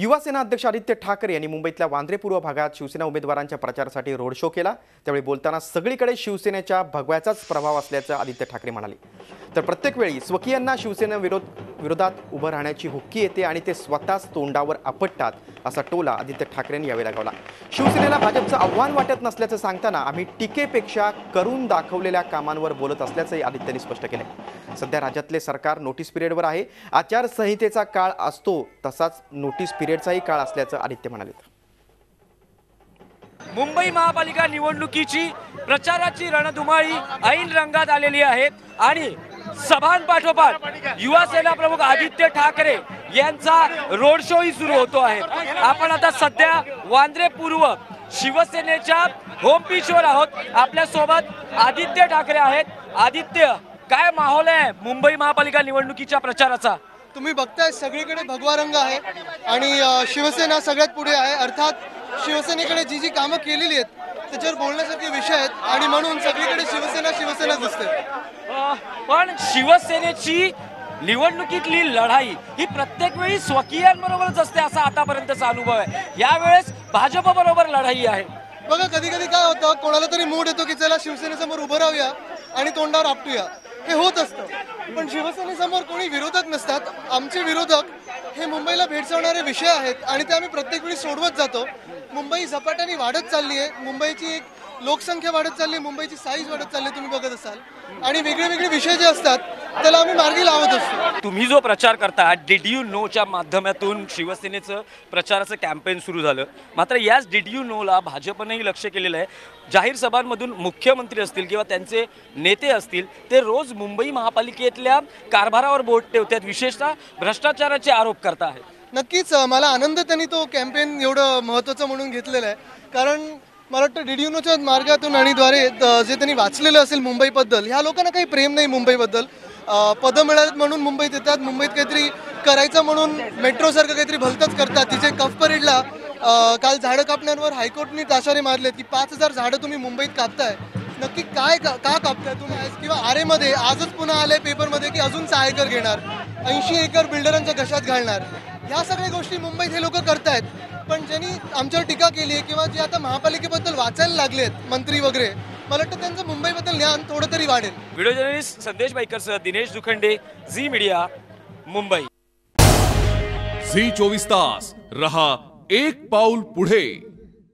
युवा सेना अध्यक्ष आदित्य ठाकरे यांनी मुंबईतल्या वांद्रे पूर्व भागात शिवसेना उमेदवारांच्या प्रचारासाठी रोड शो केला। त्यावेळी बोलताना सगळीकडे शिवसेनेच्या भगव्याचाच प्रभाव असल्याचं आदित्य ठाकरे म्हणाले। तर प्रत्येक वेळी स्वकीयांना शिवसेना विरोधात उभं राहण्याची हुक्की येते आणि ते स्वतःच तोंडावर आपटतात असा टोला आदित्य ठाकरेंनी यावेळी लगावला। शिवसेनेला भाजपचं आव्हान वाटत नसल्याचं सांगताना आम्ही टीकेपेक्षा करून दाखवलेल्या कामांवर बोलत असल्याचंही आदित्यने स्पष्ट केलं। सध्या राज्यातले सरकार नोटीस पिरियडवर आहे। आचारसंहितेचा काळ असतो तसाच नोटीस पिरियडचाही काळ असल्याचं आदित्य म्हणाले। मुंबई महापालिका निवडणुकीची प्रचाराची रणधुमाळी ऐन रंगात आलेली आहे आणि सभांपाठोपाठ युवा सेना प्रमुख आदित्य ठाकरे यांचा रोड शो ही सुरू होतो आहे। आपण आता सध्या वांद्रे पूर्व शिवसेनेच्या होम पिचवर आहोत। आपल्या सोबत आदित्य ठाकरे आहेत। आदित्य, काय माहोल आहे मुंबई महापालिका निवडणुकीच्या प्रचाराचा? तुम्ही बघताय सगळीकडे भगवा रंग आहे आणि शिवसेना सगळ्यात पुढे आहे। अर्थात शिवसेनेकडे जी कामं केलेली आहेत त्याच्यावर बोलण्यासारखे विषय आहेत आणि म्हणून सगळीकडे शिवसेना दिसते। पण शिवसेनेची निवडणुकीतली लढाई ही प्रत्येक वेळी स्वकीयांबरोबरच असते असा आतापर्यंतचा अनुभव आहे। यावेळेस भाजप बरोबर लढाई आहे। बघा, कधी कधी काय होतं, कोणाला तरी मूड येतो की चला शिवसेनेसमोर उभं राहूया आणि तोंडावर आपटूया, हे होत असतं। पण शिवसेनेसमोर कोणी विरोधक नसतात। आमचे विरोधक हे मुंबईला भेडसावणारे विषय आहेत आणि ते आम्ही प्रत्येक वेळी सोडवत जातो। मुंबई झपाट्याने वाढत चालली आहे, मुंबईची एक लोकसंख्या वाढत चालली आहे, मुंबईची साईज वाढत चालली, तुम्ही बघत असाल, आणि वेगळे विषय जे असतात त्याला आम्ही मार्गी लावत असतो। तुम्ही जो प्रचार करता डिड यू नोच्या माध्यमातून शिवसेनेचं प्रचाराचं कॅम्पेन सुरू झालं, मात्र याच डिड यू नोला भाजपनेही लक्ष केलेलं आहे। जाहीर सभांमधून मुख्यमंत्री असतील किंवा त्यांचे नेते असतील ते रोज मुंबई महापालिकेतल्या कारभारावर बोट ठेवतात, विशेषतः भ्रष्टाचाराचे आरोप करत आहेत। नक्कीच मला आनंद त्यांनी तो कॅम्पेन एवढं महत्त्वाचं म्हणून घेतलेलं आहे, कारण मला वाटतं डिड यू नोच्या मार्गातून आणि द्वारे जे त्यांनी वाचलेलं असेल मुंबईबद्दल, ह्या लोकांना काही प्रेम नाही मुंबईबद्दल। पदं मिळालीत म्हणून मुंबईत येतात, मुंबईत काहीतरी करायचं म्हणून मेट्रोसारखं काहीतरी भलतंच करतात। तिथे कफ परेडला काल झाडं कापण्यावर हायकोर्टने ताशारे मारलेत की 5000 झाडं तुम्ही मुंबईत कापताय, नक्की काय का कापताय तुम्ही? किंवा आरेमध्ये आजच पुन्हा आले पेपरमध्ये की अजून 6 एकर घेणार, 80 एकर बिल्डरांच्या घशात घालणार। ह्या सगळ्या गोष्टी मुंबईत हे लोक करतायत। पण ज्यांनी आमच्यावर टीका केली आहे किंवा जे आता महापालिकेबद्दल वाचायला लागलेत मंत्री वगैरे, मला वाटतं त्यांचं मुंबईबद्दल ज्ञान थोडं तरी वाढेल। व्हिडिओ जर्नलिस्ट संदेश बाईकरसह दिनेश दुखंडे, झी मीडिया, मुंबई। झी 24 तास रहा एक पाऊल पुढे।